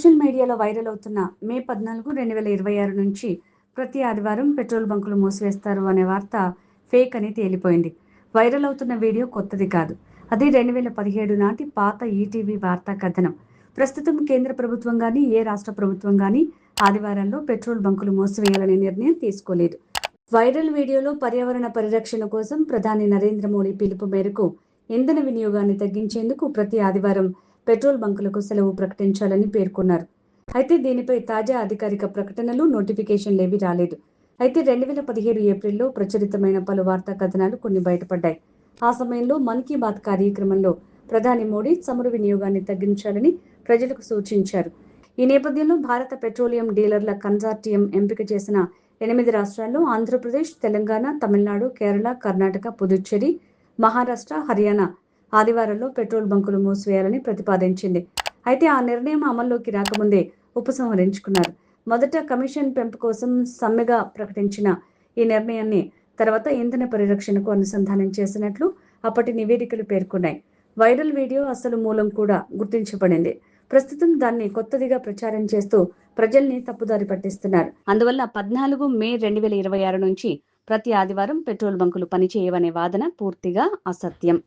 Social మీడియాలో viral అవుతున్న మే 14, 2026 నుంచి ప్రతి ఆదివారం పెట్రోల్ బంకులు మూసివేస్తారు అనే వార్త ఫేక్ అని తేలిపోయింది. వైరల్ అవుతున్న వీడియో కొత్తది కాదు. అది 2017 నాటి పాత ఈటీవీ వార్తా కథనం. ప్రస్తుతం కేంద్ర ప్రభుత్వం గానీ, ఏ రాష్ట్ర ప్రభుత్వం గానీ ఆదివారాల్లో పెట్రోల్ బంకులు మూసివేయాలనే నిర్ణయం తీసుకోలేదు. వైరల్ వీడియోలో పర్యావరణ పరిరక్షణ కోసం ప్రధాని నరేంద్ర మోడీ పిలుపు మేరకు ఇంధన వినియోగాన్ని తగ్గించేందుకు ప్రతి ఆదివారం పెట్రోల్ బంకులకు సెలవు ప్రకటించాలని పేర్కొన్నారు. అయితే దీనిపై తాజా అధికారిక ప్రకటనలు, నోటిఫికేషన్లేవీ రాలేదు. అయితే 2017 ఏప్రిల్లో ప్రచురితమైన పలు వార్తా కథనాలు కొన్ని బయటపడ్డాయి. ఆ సమయంలో మన్ కీ బాత్ కార్యక్రమంలో ప్రధాని మోడీ చమురు వినియోగాన్ని తగ్గించాలని ప్రజలకు సూచించారు. ఈ నేపథ్యంలో భారత పెట్రోలియం డీలర్ల కన్సార్టియం ఎంపిక చేసిన 8 రాష్ట్రాల్లో ఆంధ్రప్రదేశ్, తెలంగాణ, తమిళనాడు, కేరళ, కర్ణాటక, పుదుచ్చేరి, మహారాష్ట్ర, హర్యానా ఆదివారాల్లో పెట్రోల్ బంకులు మూసివేయాలని ప్రతిపాదించింది. అయితే ఆ నిర్ణయం అమల్లోకి రాకముందే ఉపసంహరించుకున్నారు. మొదట కమిషన్ పెంపు కోసం సమ్మెగా ప్రకటించిన ఈ నిర్ణయాన్ని తర్వాత ఇంధన పరిరక్షణకు అనుసంధానం చేసినట్లు అప్పటి నివేదికలు పేర్కొన్నాయి. వైరల్ వీడియో అసలు మూలం కూడా గుర్తించబడింది. ప్రస్తుతం దాన్ని కొత్తదిగా ప్రచారం చేస్తూ ప్రజల్ని తప్పుదారి పట్టిస్తున్నారు. అందువల్ల 14 మే 2026 నుంచి ప్రతి ఆదివారం పెట్రోల్ బంకులు పనిచేయవనే వాదన పూర్తిగా అసత్యం.